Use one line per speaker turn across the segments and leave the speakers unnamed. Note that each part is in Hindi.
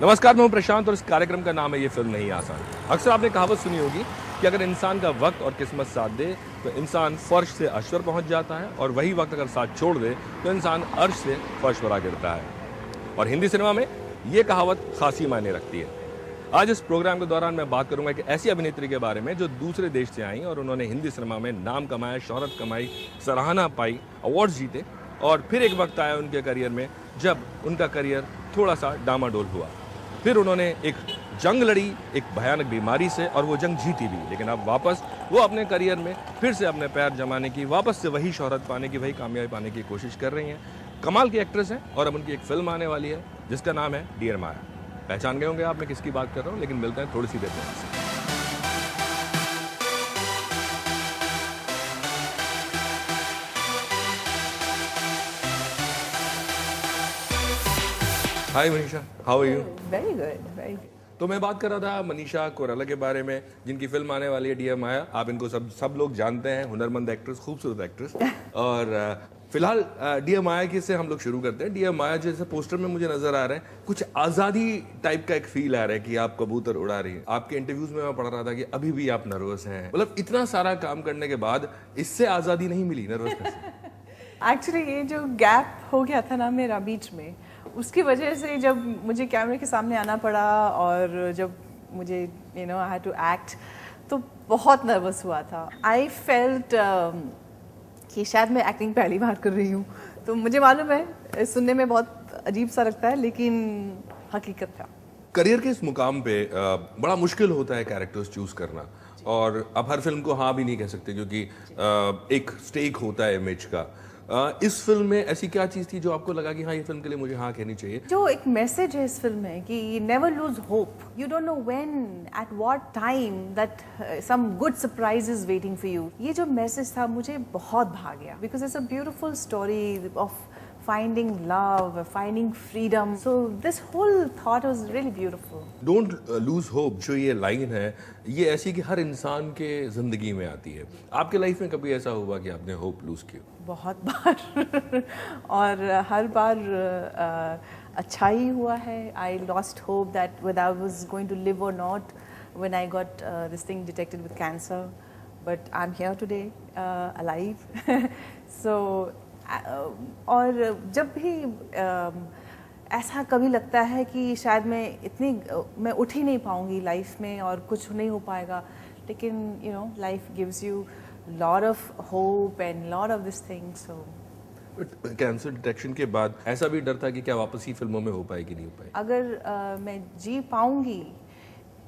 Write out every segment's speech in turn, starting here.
नमस्कार, मैं हूं प्रशांत और इस कार्यक्रम का नाम है ये फिल्म नहीं आसान। अक्सर आपने कहावत सुनी होगी कि अगर इंसान का वक्त और किस्मत साथ दे तो इंसान फर्श से अर्श पर पहुंच जाता है, और वही वक्त अगर साथ छोड़ दे तो इंसान अर्श से फर्श पर आ गिरता है। और हिंदी सिनेमा में ये कहावत खासी मायने रखती है। आज इस प्रोग्राम के दौरान मैं बात करूंगा एक ऐसी अभिनेत्री के बारे में जो दूसरे देश से आई और उन्होंने हिंदी सिनेमा में नाम कमाया, शोहरत कमाई, सराहना पाई, अवार्ड्स जीते, और फिर एक वक्त आया उनके करियर में जब उनका करियर थोड़ा सा डामाडोल हुआ। फिर उन्होंने एक जंग लड़ी एक भयानक बीमारी से, और वो जंग जीती भी, लेकिन अब वापस वो अपने करियर में फिर से अपने पैर जमाने की, वापस से वही शोहरत पाने की, वही कामयाबी पाने की कोशिश कर रही हैं। कमाल की एक्ट्रेस हैं और अब उनकी एक फिल्म आने वाली है जिसका नाम है डियर माया। पहचान गए होंगे आप मैं किसकी बात कर रहा हूँ, लेकिन मिलते हैं थोड़ी सी देर में। Hi Manisha, how are you?
Very good, very good.
तो मैं बात कर रहा था मनीषा कोइराला के बारे में, जिनकी फिल्म आने वाली है डियर माया। आप इनको सब लोग जानते हैं, हुनरमंद एक्ट्रेस, खूबसूरत एक्ट्रेस। और फिलहाल डियर माया की से हम लोग शुरू करते हैं। डियर माया जैसे पोस्टर में मुझे नजर आ रहा है, कुछ आज़ादी टाइप का एक फील आ रहा है कि आप कबूतर उड़ा रही हैं। आपके इंटरव्यूज में मैं पढ़ रहा था कि अभी भी आप नर्वस हैं। मतलब इतना सारा काम करने के बाद इससे आज़ादी नहीं मिली नर्वसनेस?
एक्चुअली ये जो गैप हो गया था ना मेरा बीच में, उसकी वजह से जब मुझे कैमरे के सामने आना पड़ा और जब मुझे आई हैड टू एक्ट, तो बहुत नर्वस हुआ था। आई फेल्ट कि शायद मैं एक्टिंग पहली बार कर रही हूँ, तो मुझे मालूम है सुनने में बहुत अजीब सा लगता है, लेकिन हकीकत था।
करियर के इस मुकाम पे बड़ा मुश्किल होता है कैरेक्टर्स चूज करना, और अब हर फिल्म को हाँ भी नहीं कह सकते क्योंकि एक स्टेक होता है इमेज का। इस फिल्म में ऐसी क्या चीज थी जो आपको लगा कि हाँ ये फिल्म के लिए मुझे हाँ कहनी चाहिए?
जो एक मैसेज है इस फिल्म में कि never lose hope, you don't know when at what time that some good surprise is waiting for you. ये जो मैसेज था मुझे बहुत भा गया, because it's a beautiful story of finding love, finding freedom. So this whole thought was really beautiful.
Don't lose hope, जो ये लाइन है, ये ऐसी कि हर इंसान के जिंदगी में आती है। आपके लाइफ में कभी ऐसा हुआ कि आपने होप लूज की?
बहुत बार और हर बार अच्छा ही हुआ है। I lost hope that whether I was going to live or not when I got this thing detected with cancer, but I'm here today, alive. So और जब भी ऐसा कभी लगता है कि शायद मैं उठ ही नहीं पाऊंगी लाइफ में और कुछ नहीं हो पाएगा, लेकिन life gives you lot of hope and lot of this things. So
cancer detection के बाद ऐसा भी डर था कि क्या वापस ही फिल्मों में हो पाएगी नहीं हो पाएगी?
अगर मैं जी पाऊंगी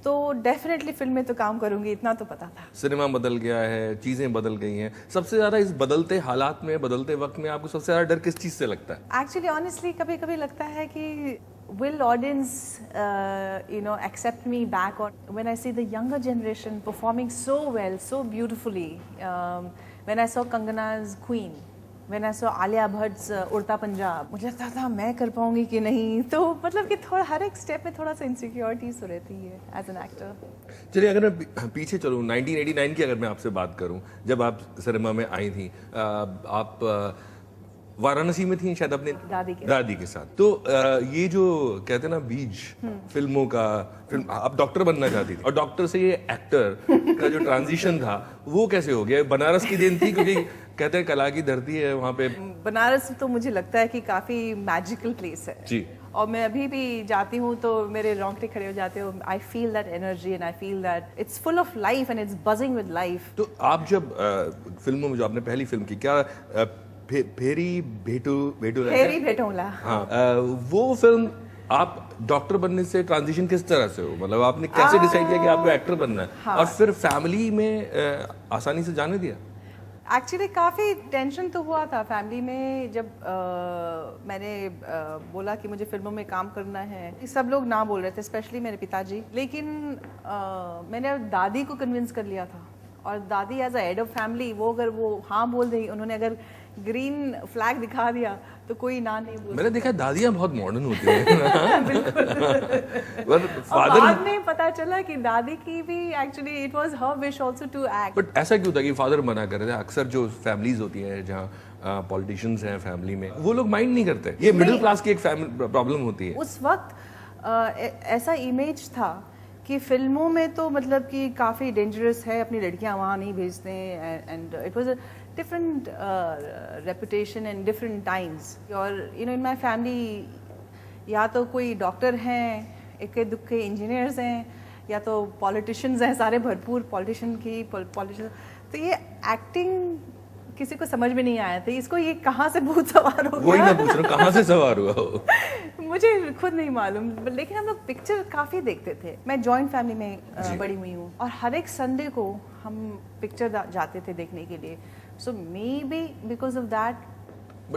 तो डेफिनेटली फिल्म में तो काम करूंगी, इतना तो पता था।
सिनेमा बदल गया है, चीजें बदल गई हैं। सबसे ज्यादा इस बदलते हालात में, बदलते वक्त में आपको सबसे ज्यादा डर किस चीज से लगता है?
एक्चुअली ऑनेस्टली कभी कभी लगता है कि will audience accept me back, or when I see the younger generation performing so well, so beautifully, when I saw Kangana's Queen, when I saw Alia Bhatt's उड़ता पंजाब, मुझे लगता था मैं कर पाऊंगी कि नहीं। तो मतलब कि थोड़ा हर एक स्टेप में थोड़ा सा इनसिक्योरिटीज तो रहती है एज एन एक्टर।
चलिए, अगर मैं पीछे चलूँ 1989 की अगर मैं आपसे बात करूं, जब आप सिनेमा में आई थी, आप वाराणसी में थी शायद अपने दादी के साथ। तो ये जो कहते हैं ना बीज फिल्मों का, आप डॉक्टर बनना चाहती थी और डॉक्टर से ये एक्टर का जो ट्रांजिशन था वो कैसे हो गया? बनारस की देन थी क्योंकि कहते हैं कला की धरती है वहाँ पे।
बनारस तो मुझे लगता है कि काफी मैजिकल प्लेस है
जी, और
मैं अभी भी जाती हूँ तो मेरे रोंगटे खड़े हो जाते हो। I feel that energy and I feel that it's full of life and it's buzzing with life.
तो आप जब फिल्मों में, जो आपने पहली फिल्म की, क्या फेरी भेटूला, हाँ, वो फिल्म आप डॉक्टर बनने से ट्रांजिशन किस तरह से हो? मतलब आपने कैसे डिसाइड किया कि आपको एक्टर बनना है? हाँ। और फिर फैमिली में आसानी से जाने दिया?
एक्चुअली काफ़ी टेंशन तो हुआ था फैमिली में जब मैंने बोला कि मुझे फिल्मों में काम करना है। सब लोग ना बोल रहे थे, स्पेशली मेरे पिताजी, लेकिन मैंने दादी को कन्विंस कर लिया था। और दादी as a head of family, वो अगर वो हाँ बोल देगी, उन्होंने अगर ग्रीन फ्लैग दिखा दिया तो कोई ना नहीं बोल।
मैंने देखा दादियाँ बहुत मॉडर्न होती हैं।
बिल्कुल।
फादर
बाद में पता चला कि दादी की भी actually it was her wish also to act.
But ऐसा क्यों था कि फादर मना कर रहे थे? अक्सर जो फैमिलीज होती है जहाँ पॉलिटिशियंस हैं फैमिली में, वो लोग माइंड नहीं करते। ये मिडिल क्लास की एक प्रॉब्लम होती है।
उस वक्त ऐसा इमेज था कि फिल्मों में तो मतलब कि काफ़ी डेंजरस है, अपनी लड़कियां वहाँ नहीं भेजते हैं, and it was a different reputation and different times. और इन माय फैमिली या तो कोई डॉक्टर हैं, इक्के दुक्के इंजीनियर्स हैं, या तो पॉलिटिशियंस हैं, सारे भरपूर पॉलिटिशियन। तो ये एक्टिंग किसी को समझ में नहीं आया था, इसको ये कहाँ से भूत सवार हो गया।
वही मैं पूछ रहा हूँ, कहाँ से सवार हुआ हो?
मुझे खुद नहीं मालूम, लेकिन हम लोग पिक्चर काफ़ी देखते थे। मैं जॉइंट फैमिली में बड़ी हुई हूँ, और हर एक संडे को हम पिक्चर जाते थे देखने के लिए। So maybe because of that.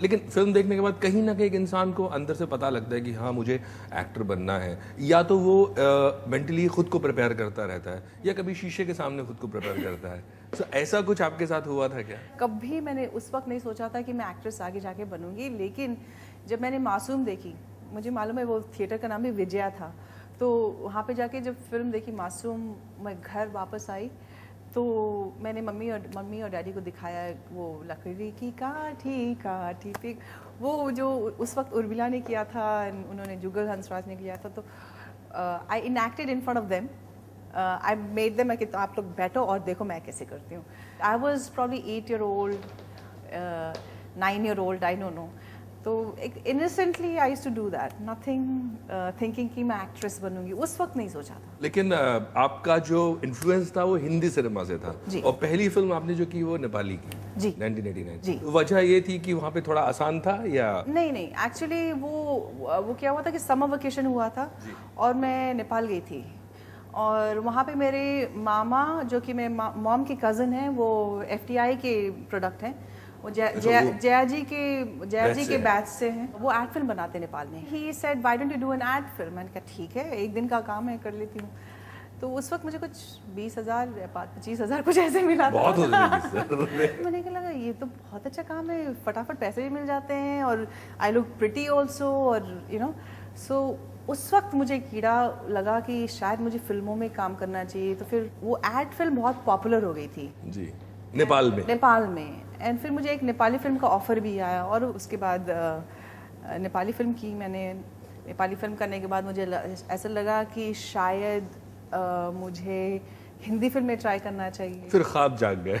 लेकिन फिल्म देखने के बाद कहीं ना कहीं एक इंसान को अंदर से पता लगता है कि हाँ मुझे एक्टर बनना है, या तो वो मेंटली खुद को प्रिपेयर करता रहता है, या कभी शीशे के सामने खुद को प्रिपेयर करता है। तो ऐसा कुछ आपके साथ हुआ था क्या?
कभी मैंने उस वक्त नहीं सोचा था कि मैं एक्ट्रेस आगे जाके बनूंगी, लेकिन जब मैंने मासूम देखी, मुझे मालूम है वो थिएटर का नाम भी विजया था, तो वहाँ पे जाके जब फिल्म देखी मासूम, मैं घर वापस आई तो मैंने मम्मी और डैडी को दिखाया वो लकड़ी की काठी काठी पे, वो जो उस वक्त उर्मिला ने किया था, उन्होंने जुगल हंसराज ने किया था। तो I enacted in front of them, I made them कि आप लोग बैठो और देखो मैं कैसे करती हूँ। I was probably 8 year old, 9 year old, I don't know. तो एक innocently I used to do that, nothing thinking कि मैं एक्ट्रेस बनूंगी, उस वक्त नहीं सोचा था।
लेकिन आपका जो इन्फ्लुएंस था वो हिंदी सिनेमा से था, और पहली फिल्म आपने जो की वो नेपाली की
जी
1989
जी।
वजह ये थी कि वहाँ पे थोड़ा आसान था या?
नहीं, एक्चुअली वो क्या हुआ था कि समर वेकेशन हुआ था और मैं नेपाल गई थी, और वहाँ पे मेरे मामा जो कि मेरे मॉम की कज़न है, वो FTI के प्रोडक्ट हैं, वो जया जी के बैच से हैं, वो एड फिल्म बनाते हैं नेपाल में। He said why don't you do an ad film, मैंने कहा ठीक है, एक दिन का काम है, कर लेती हूँ। तो उस वक्त मुझे कुछ 20,000 या 25,000 कुछ ऐसे मिला था।
बहुत
मैंने कहा लगा ये तो बहुत अच्छा काम है, फटाफट पैसे भी मिल जाते हैं, और आई लुक प्रिटी ऑल्सो, और यू नो। सो उस वक्त मुझे कीड़ा लगा कि शायद मुझे फिल्मों में काम करना चाहिए। तो फिर वो एड फिल्म बहुत पॉपुलर हो गई थी
जी नेपाल में। एंड फिर मुझे एक नेपाली फिल्म का ऑफर भी आया, और उसके बाद नेपाली फिल्म की मैंने। नेपाली फिल्म करने के बाद मुझे ऐसा लगा कि शायद मुझे हिंदी फिल्म में ट्राई करना चाहिए। फिर ख्वाब जाग गए।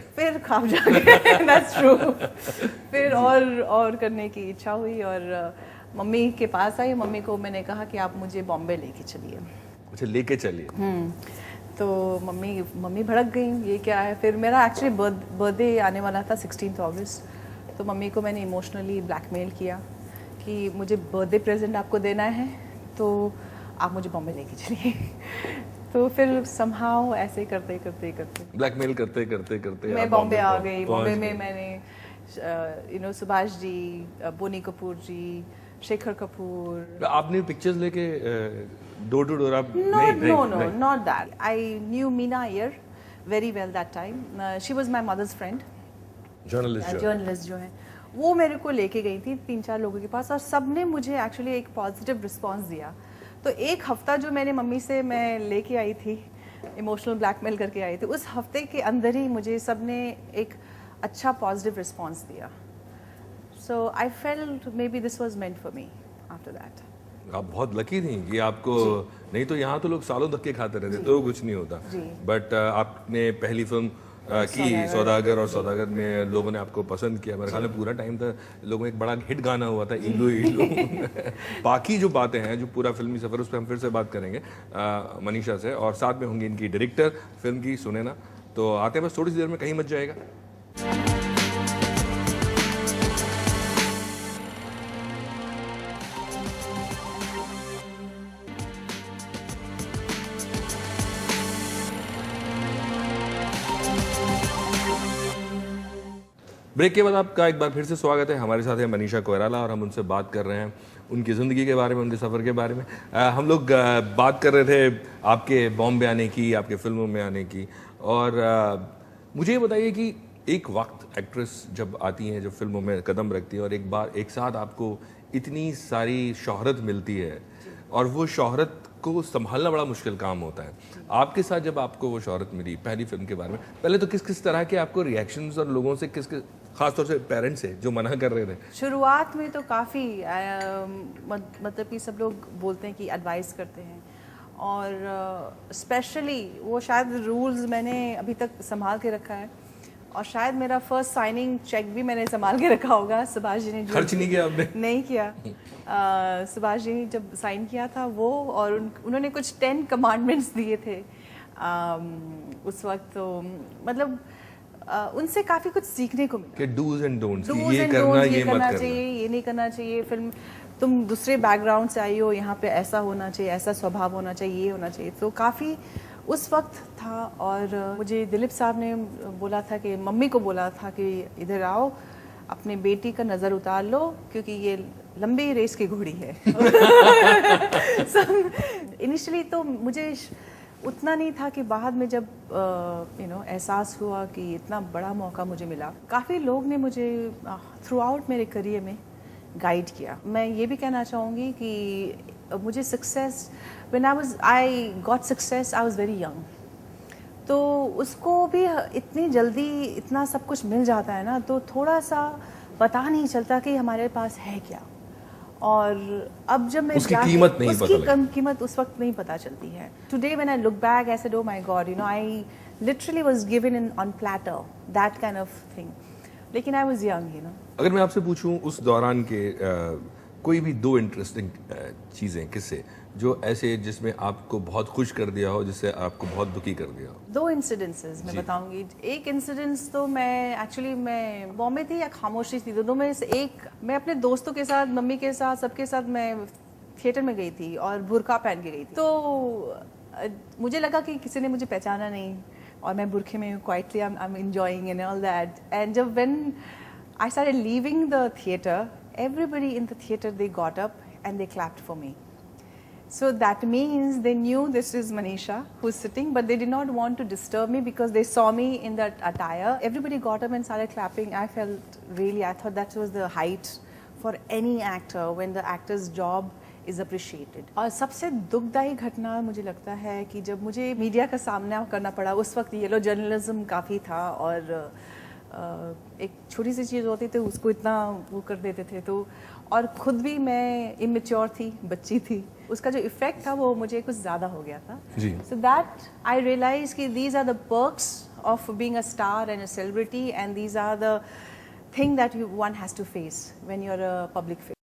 That's true। फिर और करने की इच्छा हुई, और मम्मी के पास आई। मम्मी को मैंने कहा कि आप मुझे बॉम्बे लेके चलिए।
अच्छा, लेके चलिए।
तो मम्मी भड़क गई, ये क्या है। फिर मेरा एक्चुअली बर्थडे आने वाला था 16 अगस्त, तो मम्मी को मैंने इमोशनली ब्लैकमेल किया कि मुझे बर्थडे प्रेजेंट आपको देना है, तो आप मुझे बॉम्बे लेके चलिए। तो फिर समहाउ ऐसे करते
ब्लैकमेल करते
मैं बॉम्बे आ गई। बॉम्बे में मैंने सुभाष जी, बोनी कपूर जी, शेखर कपूर।
आपने पिक्चर्स लेके डोर टू डोर आप?
No, not that. I knew Meena Iyer very well that time. She was my mother's friend. Journalist जो है, वो मेरे को लेके गई थी 3-4 लोगों के पास, और सब ने मुझे एक्चुअली एक पॉजिटिव रिस्पांस दिया। तो एक हफ्ता जो मैंने मम्मी से मैं लेके आई थी, इमोशनल ब्लैकमेल करके आई थी, उस हफ्ते के अंदर ही मुझे सब ने एक अच्छा पॉजिटिव रिस्पांस दिया। So I felt maybe this was meant for me after that.
आप बहुत लकी थी कि आपको, नहीं तो यहाँ तो लोग सालों धक्के खाते रहते तो कुछ नहीं होता। बट आपने पहली फिल्म की सौदागर, और सौदागर में लोगों ने आपको पसंद किया। मेरे ख्याल में पूरा टाइम था लोगों में एक बड़ा हिट गाना हुआ था, इल्लू इल्लू। बाकी जो बातें हैं, जो पूरा फिल्मी सफर, उस पर हम फिर से बात करेंगे मनीषा से, और साथ में होंगी इनकी डायरेक्टर फिल्म की, सुनैना। तो आते हैं बस थोड़ी सी देर में, कहीं मत जाएगा। ब्रेक के बाद आपका एक बार फिर से स्वागत है। हमारे साथ है मनीषा कोइराला, और हम उनसे बात कर रहे हैं उनकी ज़िंदगी के बारे में, उनके सफ़र के बारे में। हम लोग बात कर रहे थे आपके बॉम्बे आने की, आपके फिल्मों में आने की। और मुझे ये बताइए कि एक वक्त एक्ट्रेस जब आती हैं, जब फिल्मों में कदम रखती है, और एक बार एक साथ आपको इतनी सारी शोहरत मिलती है, और वो शोहरत को संभालना बड़ा मुश्किल काम होता है। आपके साथ जब आपको वो शोहरत मिली पहली फिल्म के बारे में, पहले तो किस किस तरह के आपको रिएक्शंस और लोगों से किस किस खासतौर से पेरेंट्स से जो मना कर रहे थे?
शुरुआत में तो काफ़ी मतलब कि सब लोग बोलते हैं कि एडवाइस करते हैं, और स्पेशली वो शायद रूल्स मैंने अभी तक संभाल के रखा है, और शायद मेरा फर्स्ट साइनिंग चेक भी मैंने संभाल के रखा होगा। सुभाष जी ने
खर्च नहीं किया आपने?
नहीं किया। सुभाष जी ने जब साइन किया था वो, और उन्होंने कुछ 10 कमांडमेंट्स दिए थे उस वक्त, तो मतलब उनसे काफ़ी कुछ सीखने को मिला
कि डूज एंड डोंट्स,
Do's
ये
and
करना
don'ts,
ये मत करना
चाहिए, ये नहीं करना चाहिए। फिल्म तुम दूसरे बैकग्राउंड से आई हो, यहाँ पे ऐसा होना चाहिए, ऐसा स्वभाव होना चाहिए, ये होना चाहिए। तो काफ़ी उस वक्त था। और मुझे दिलीप साहब ने बोला था कि मम्मी को बोला था कि इधर आओ, अपने बेटी का नज़र उतार लो, क्योंकि ये लंबी रेस की घोड़ी है। इनिशियली तो मुझे उतना नहीं था, कि बाद में जब एहसास हुआ कि इतना बड़ा मौका मुझे मिला, काफ़ी लोग ने मुझे थ्रू आउट मेरे करियर में गाइड किया। मैं ये भी कहना चाहूँगी कि मुझे success, when I got success I was very young, तो उसको भी इतनी जल्दी इतना सब कुछ मिल जाता है ना, तो थोड़ा सा पता नहीं चलता कि हमारे पास है क्या। और अब जब मैं
उसकी कीमत नहीं पता
उसकी कीमत उस वक्त नहीं पता चलती है। Today when I look back I said, oh my God, I literally was given in on platter, that kind of thing. लेकिन आई वाज यंग,
अगर मैं आपसे पूछूं उस दौरान के कोई भी 2 इंटरेस्टिंग चीज़ें, किस्से जो ऐसे जिसमें आपको बहुत खुश कर दिया हो, जिससे आपको बहुत दुखी कर दिया हो?
2 इंसिडेंसेस मैं बताऊंगी। एक इंसिडेंस तो मैं बॉम्बे थी या खामोशी थी, दोनों में से एक। मैं अपने दोस्तों के साथ, मम्मी के साथ, सबके साथ मैं थिएटर में गई थी और बुर्का पहन के गई थी। तो मुझे लगा कि किसी ने मुझे पहचाना नहीं, और मैं बुरखे में quietly I am enjoying and all that. And जब when I started leaving the theatre, everybody in the theater, they got up and they clapped for me. So that means they knew this is Manisha who's sitting, but they did not want to disturb me because they saw me in that attire. Everybody got up and started clapping. I thought that was the height for any actor, when the actor's job is appreciated. और सबसे दुखदायी घटना मुझे लगता है कि जब मुझे मीडिया का सामना करना पड़ा, उस वक्त येलो जर्नलिज्म काफ़ी था, और एक छोटी सी चीज़ होती थी उसको इतना वो कर देते थे, तो और ख़ुद भी मैं इमेच्योर थी, बच्ची थी, उसका जो इफ़ेक्ट था वो मुझे कुछ ज़्यादा हो गया था। सो दैट आई रियलाइज कि these are the perks of being a star and a celebrity, and these are the thing that one has to face when you are a public face.